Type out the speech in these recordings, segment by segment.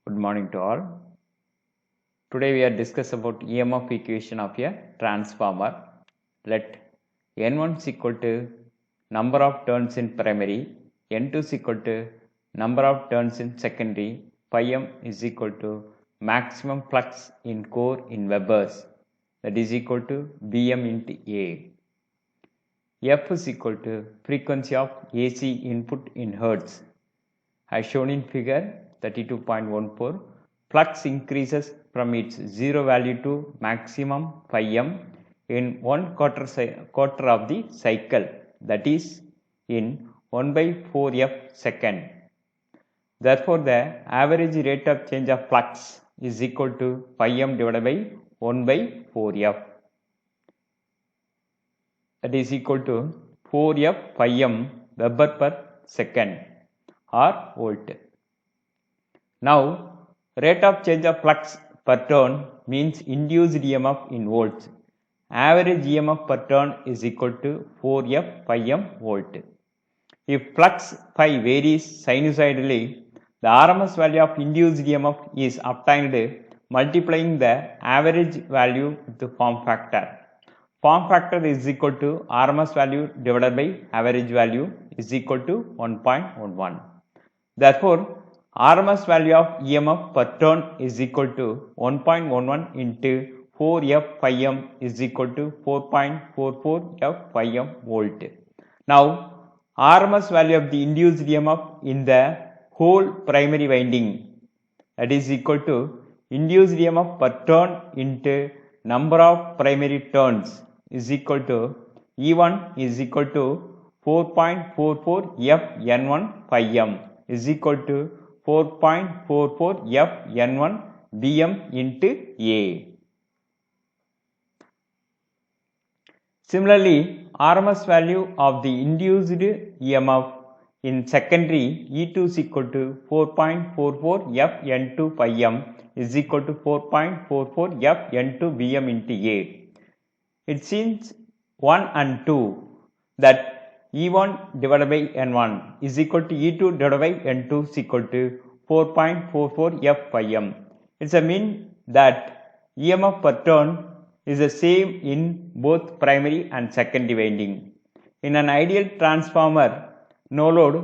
Good morning to all. Today we are discuss about EMF equation of a transformer. Let N1 is equal to number of turns in primary, N2 is equal to number of turns in secondary, phi m is equal to maximum flux in core in Webers, that is equal to Bm into A. F is equal to frequency of AC input in Hertz. As shown in figure 32.14, flux increases from its zero value to maximum phi m in one quarter of the cycle, that is in 1 by 4f second. Therefore, the average rate of change of flux is equal to phi m divided by 1 by 4f. That is equal to 4f phi m Weber per second or volt. Now, rate of change of flux per turn means induced EMF in volts. Average EMF per turn is equal to 4f phi m volt. If flux phi varies sinusoidally, the RMS value of induced EMF is obtained multiplying the average value with the form factor. Form factor is equal to RMS value divided by average value is equal to 1.11. Therefore, RMS value of EMF per turn is equal to 1.11 into 4f phi m is equal to 4.44 f phi m volt. Now, RMS value of the induced EMF in the whole primary winding, that is equal to induced EMF per turn into number of primary turns is equal to E1 is equal to 4.44 f n1 phi m is equal to 4.44 f n1 bm into A. Similarly, RMS value of the induced EMF in secondary E2 is equal to 4.44 f n2 phi m is equal to 4.44 f n2 bm into A. It seems 1 and 2 that E1 divided by N1 is equal to E2 divided by N2 is equal to 4.44 f phi m. It's a mean that EMF per turn is the same in both primary and secondary winding. In an ideal transformer, no load,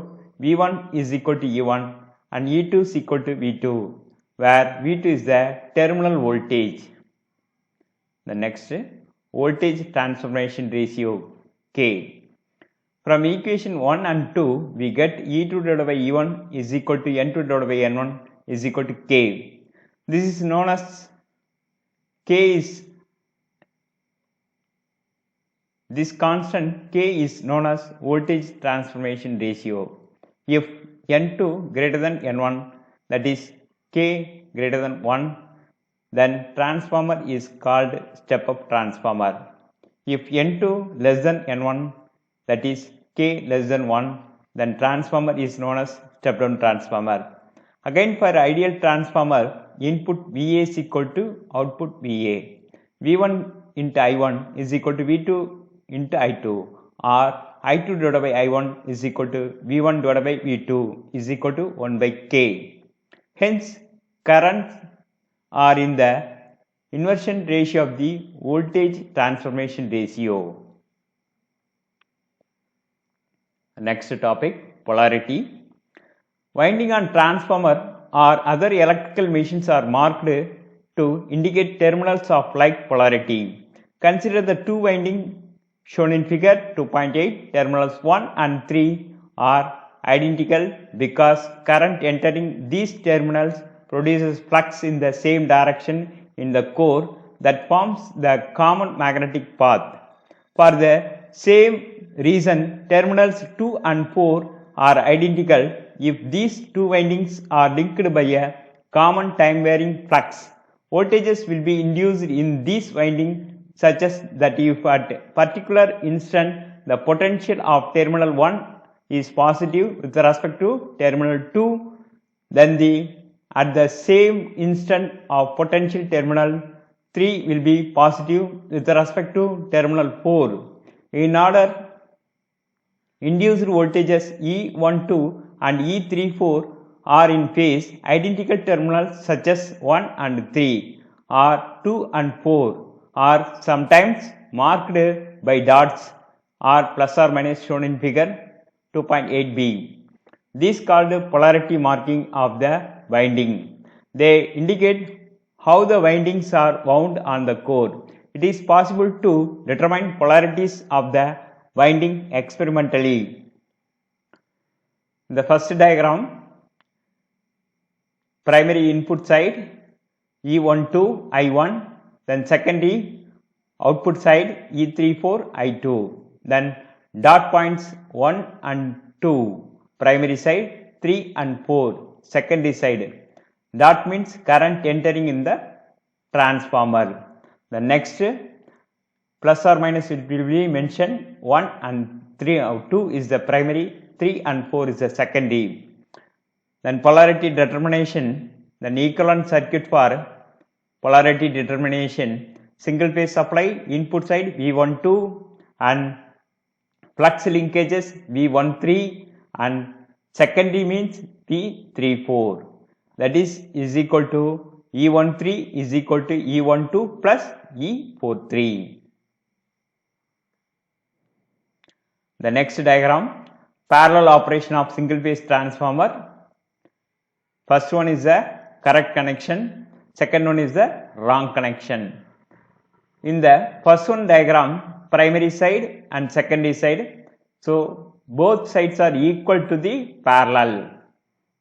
V1 is equal to E1 and E2 is equal to V2, where V2 is the terminal voltage. The next, voltage transformation ratio K. From equation 1 and 2, we get E2 divided by E1 is equal to N2 divided by N1 is equal to K. This is known as K is this constant K is known as voltage transformation ratio. If N2 greater than N1, that is K greater than 1, then transformer is called step-up transformer. If N2 less than N1, that is K less than 1, then transformer is known as step-down transformer. Again, for ideal transformer, input VA is equal to output VA. V1 into I1 is equal to V2 into I2, or I2 divided by I1 is equal to V1 divided by V2 is equal to 1 by K. Hence, currents are in the inversion ratio of the voltage transformation ratio. Next topic, polarity. Winding on transformer or other electrical machines are marked to indicate terminals of like polarity. Consider the two winding shown in figure 2.8. Terminals 1 and 3 are identical because current entering these terminals produces flux in the same direction in the core that forms the common magnetic path. For the same reason, terminals 2 and 4 are identical if these two windings are linked by a common time varying flux. Voltages will be induced in these windings such as that if at a particular instant the potential of terminal 1 is positive with respect to terminal 2, then at the same instant of potential terminal 3 will be positive with respect to terminal 4. In order, induced voltages E12 and E34 are in phase, identical terminals such as 1 and 3 or 2 and 4 are sometimes marked by dots or plus or minus shown in figure 2.8b. This is called polarity marking of the winding. They indicate how the windings are wound on the core. It is possible to determine polarities of the winding experimentally. In the first diagram, primary input side E12 I1, then secondary output side E34 I2, then dot points 1 and 2 primary side, 3 and 4 secondary side. Dot means current entering in the transformer. The next plus or minus it will be mentioned 1 and 3 or 2 is the primary, 3 and 4 is the secondary. Then polarity determination, then equivalent circuit for polarity determination, single phase supply input side V12 and flux linkages V13 and secondary means V34, that is equal to E13 is equal to E12 plus E43. The next diagram, parallel operation of single phase transformer. First one is the correct connection, second one is the wrong connection. In the first one diagram, primary side and secondary side, so both sides are equal to the parallel.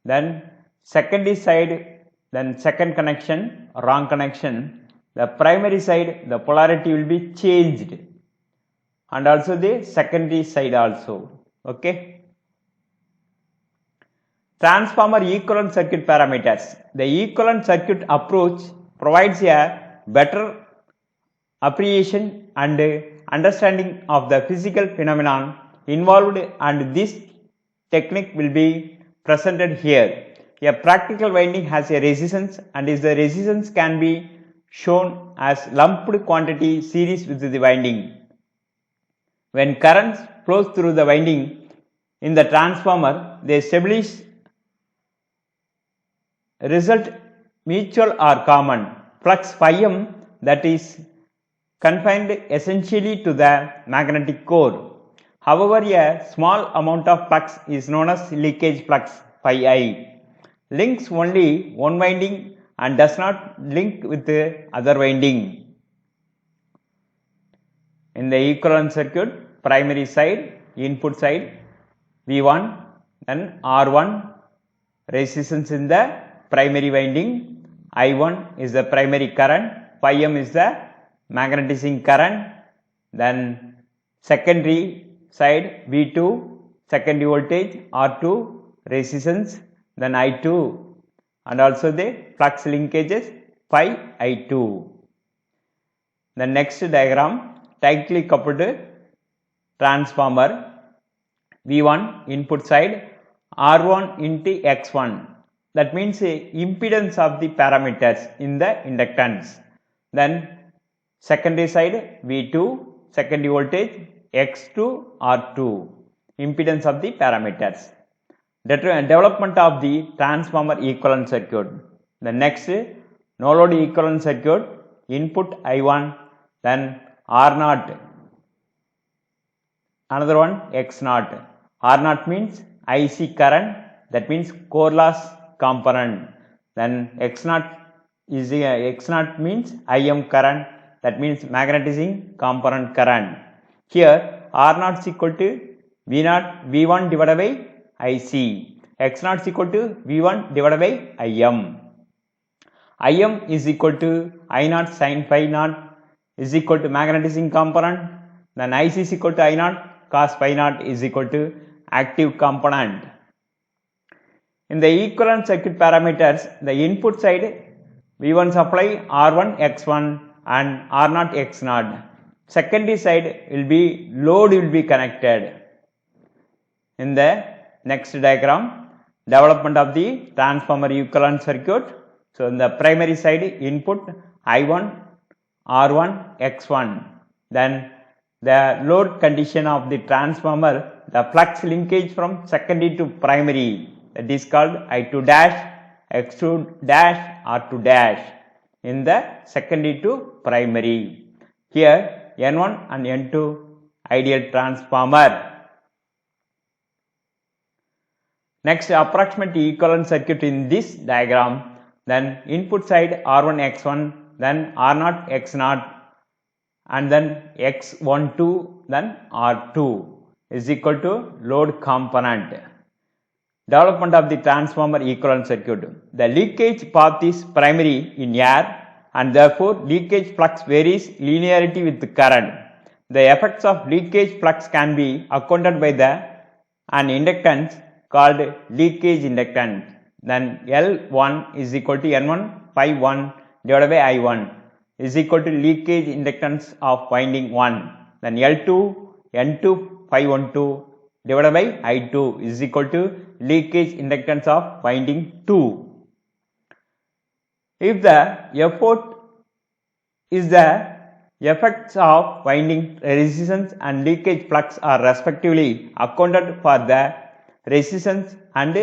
Then secondary side, then second connection, wrong connection. The primary side, the polarity will be changed, and also the secondary side also. Okay. Transformer equivalent circuit parameters. The equivalent circuit approach provides a better appreciation and understanding of the physical phenomenon involved, and this technique will be presented here. A practical winding has a resistance, and the resistance can be shown as lumped quantity series with the winding. When currents flows through the winding in the transformer, they establish result mutual or common flux phi m that is confined essentially to the magnetic core. However, a small amount of flux is known as leakage flux phi I, links only one winding and does not link with the other winding. In the equivalent circuit, primary side, input side V1, then R1 resistance in the primary winding, I1 is the primary current, phi m is the magnetizing current, then secondary side V2 secondary voltage, R2 resistance, then I2 and also the flux linkages phi I2. The next diagram, tightly coupled transformer V1 input side R1 into X1, that means impedance of the parameters in the inductance. Then secondary side V2 secondary voltage, X2 R2 impedance of the parameters. Development of the transformer equivalent circuit. The next no load equivalent circuit, input I1, then R0, another one X0. R0 means IC current, that means core loss component. Then X0 means IM current, that means magnetizing component current. Here R0 is equal to V1 divided by IC. X0 is equal to V1 divided by IM. IM is equal to I0 sin phi 0 is equal to magnetizing component. Then IC is equal to I0 cos phi 0 is equal to active component. In the equivalent circuit parameters, the input side V1 supply R1 X1 and R0 X0. Secondary side will be load will be connected. In the next diagram, development of the transformer equivalent circuit. So in the primary side input I1 R1 X1, then the load condition of the transformer, the flux linkage from secondary to primary that is called I2 dash, X2 dash, R2 dash in the secondary to primary. Here N1 and N2 ideal transformer. Next, approximate equivalent circuit in this diagram. Then input side R1 X1, then R0 X0, and then X12, then R2 is equal to load component. Development of the transformer equivalent circuit. The leakage path is primary in air, and therefore leakage flux varies linearity with the current. The effects of leakage flux can be accounted by an inductance called leakage inductance. Then L1 is equal to N1 phi 1 divided by I1 is equal to leakage inductance of winding 1. Then L2 N2 phi 1 2 divided by I2 is equal to leakage inductance of winding 2. If the effort is the effects of winding resistance and leakage flux are respectively accounted for the resistance and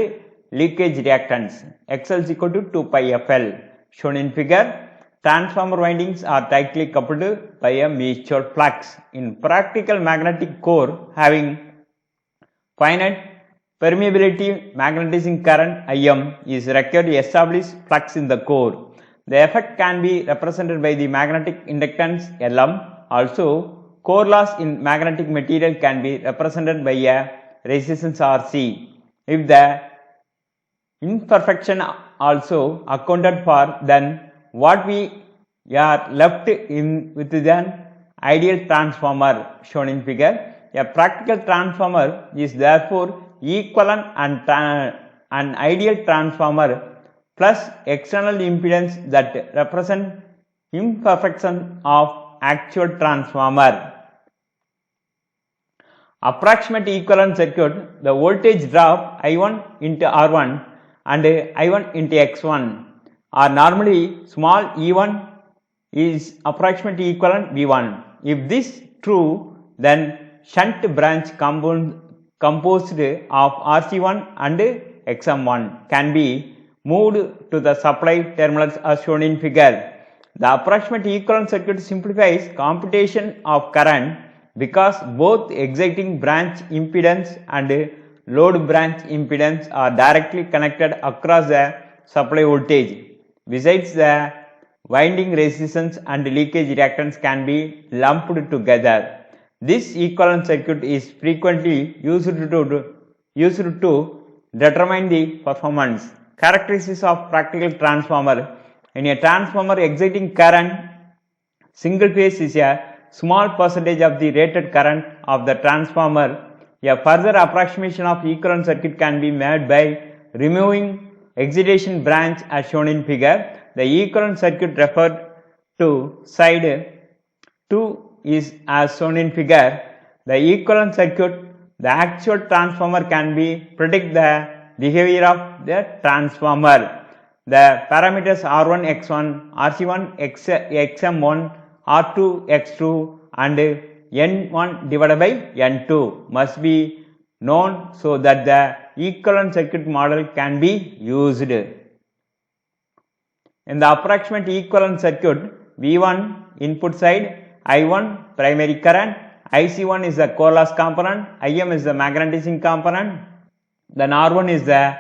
leakage reactance. XL is equal to 2 pi FL. Shown in figure, transformer windings are tightly coupled by a mutual flux. In practical magnetic core having finite permeability, magnetizing current IM is required to establish flux in the core. The effect can be represented by the magnetic inductance LM. Also, core loss in magnetic material can be represented by a resistance RC. If the imperfection also accounted for, then what we are left in with an ideal transformer shown in figure. A practical transformer is therefore equivalent and an ideal transformer plus external impedance that represent imperfection of actual transformer. Approximate equivalent circuit, the voltage drop I1 into R1 and I1 into X1 are normally small E1 is approximately equivalent V1. If this true, then shunt branch composed of RC1 and XM1 can be moved to the supply terminals as shown in figure. The approximate equivalent circuit simplifies computation of current because both exciting branch impedance and load branch impedance are directly connected across the supply voltage. Besides, the winding resistance and leakage reactance can be lumped together. This equivalent circuit is frequently used to determine the performance. Characteristics of practical transformer. In a transformer, exciting current single phase is a small percentage of the rated current of the transformer. A further approximation of equivalent circuit can be made by removing excitation branch as shown in figure. The equivalent circuit referred to side 2 is as shown in figure. The equivalent circuit, the actual transformer can be predict the behavior of the transformer. The parameters R1 X1, RC1 XM1, R2 X2 and N1 divided by N2 must be known so that the equivalent circuit model can be used. In the approximate equivalent circuit, V1 input side, I1 primary current, IC1 is the core loss component, IM is the magnetizing component, then R1 is the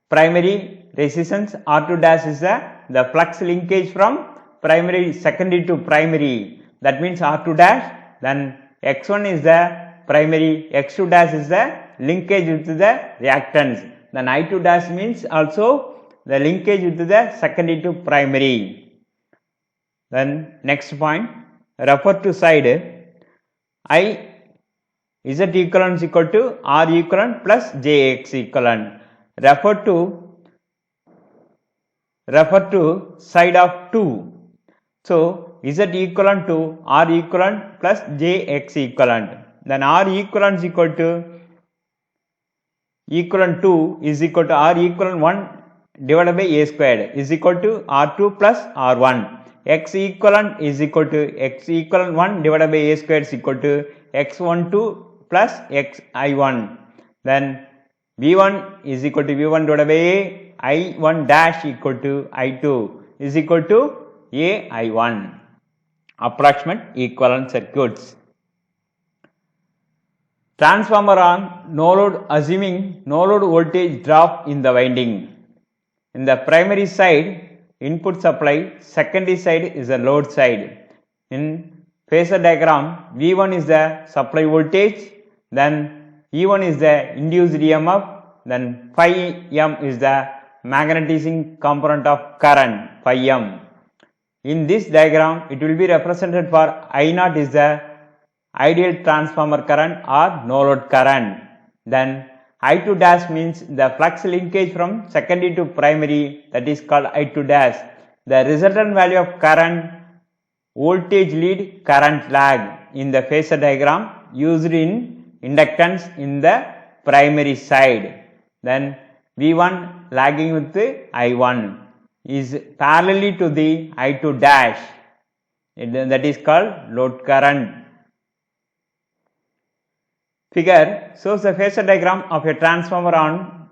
primary resistance, R2 dash is the flux linkage from secondary to primary, that means R2 dash, then X1 is the primary, X2 dash is the linkage with the reactance, then I2 dash means also the linkage with the secondary to primary. Then next point, refer to side, I Z equivalent is equal to R equivalent plus JX equivalent. Refer to side of 2. So Z equivalent to R equivalent plus JX equivalent. Then R equivalent is equal to equivalent 2 is equal to R equivalent 1 divided by A squared is equal to R2 plus R1. X equivalent is equal to X equivalent 1 divided by A squared is equal to X12 plus Xi1. Then V1 is equal to V1 divided by A, I1 dash equal to I2 is equal to A I1. Approximate equivalent circuits. Transformer on no load, assuming no load voltage drop in the winding. In the primary side, input supply, secondary side is the load side. In phasor diagram, V1 is the supply voltage, then E1 is the induced EMF, then phi m is the magnetizing component of current, phi m. In this diagram, it will be represented for I0 is the ideal transformer current or no load current. Then I2 dash means the flux linkage from secondary to primary, that is called I2 dash. The resultant value of current, voltage lead, current lag in the phasor diagram used in inductance in the primary side. Then V1 lagging with the I1 is parallelly to the I2 dash, that is called load current. Figure shows the phasor diagram of a transformer on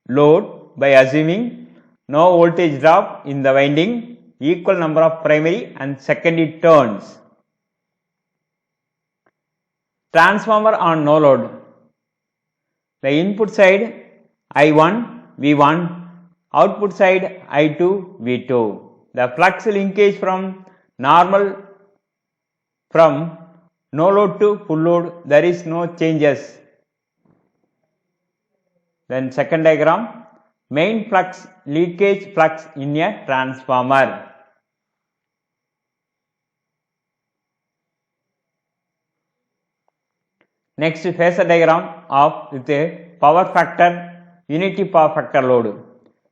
load by assuming no voltage drop in the winding, equal number of primary and secondary turns. Transformer on no load. The input side I1 V1, output side I2 V2. The flux linkage from normal from no load to full load, there is no changes. Then second diagram, main flux, leakage flux in a transformer. Next phasor diagram of with a power factor, unity power factor load.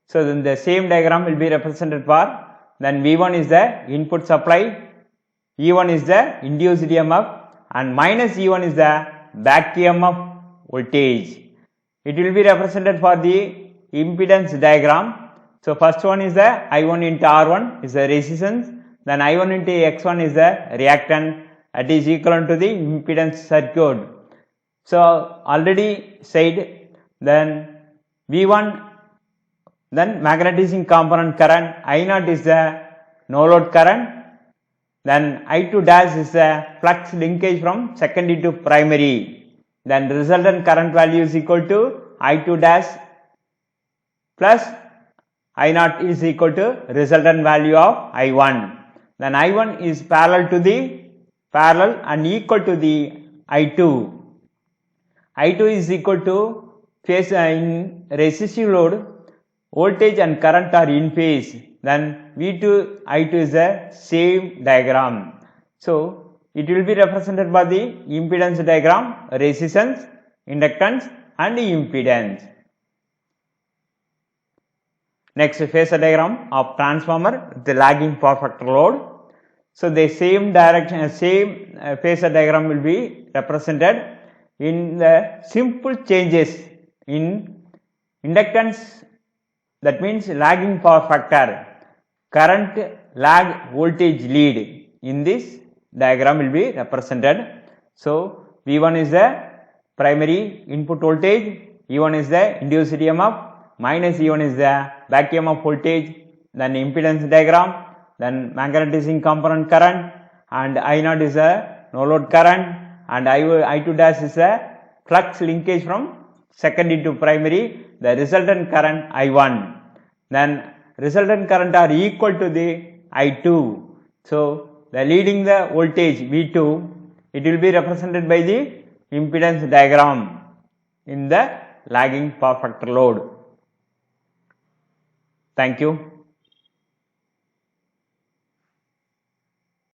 So then the same diagram will be represented for, then V1 is the input supply, E1 is the induced EMF, and minus E1 is the back EMF voltage. It will be represented for the impedance diagram. So first one is the I1 into R1 is the resistance, then I1 into X1 is the reactant, that is equivalent to the impedance circuit. So already said, then V1, then magnetizing component current, I0 is the no load current, then I2 dash is the flux linkage from secondary to primary, then resultant current value is equal to I2 dash plus I0 is equal to resultant value of I1. Then I1 is parallel and equal to the I2. I2 is equal to phase in resistive load, voltage and current are in phase. Then V2, I2 is the same diagram. So it will be represented by the impedance diagram, resistance, inductance and impedance. Next phasor diagram of transformer with the lagging power factor load. So the same direction, same phasor diagram will be represented in the simple changes in inductance, that means lagging power factor, current, lag, voltage lead in this diagram will be represented. So V1 is the primary input voltage, E1 is the induced EMF, minus E1 is the back EMF voltage, then impedance diagram, then magnetizing component current, and I0 is a no load current, and I2 dash is a flux linkage from secondary to primary, the resultant current I1. Then resultant current are equal to the I2. So the leading the voltage V2, it will be represented by the impedance diagram in the lagging power factor load. Thank you.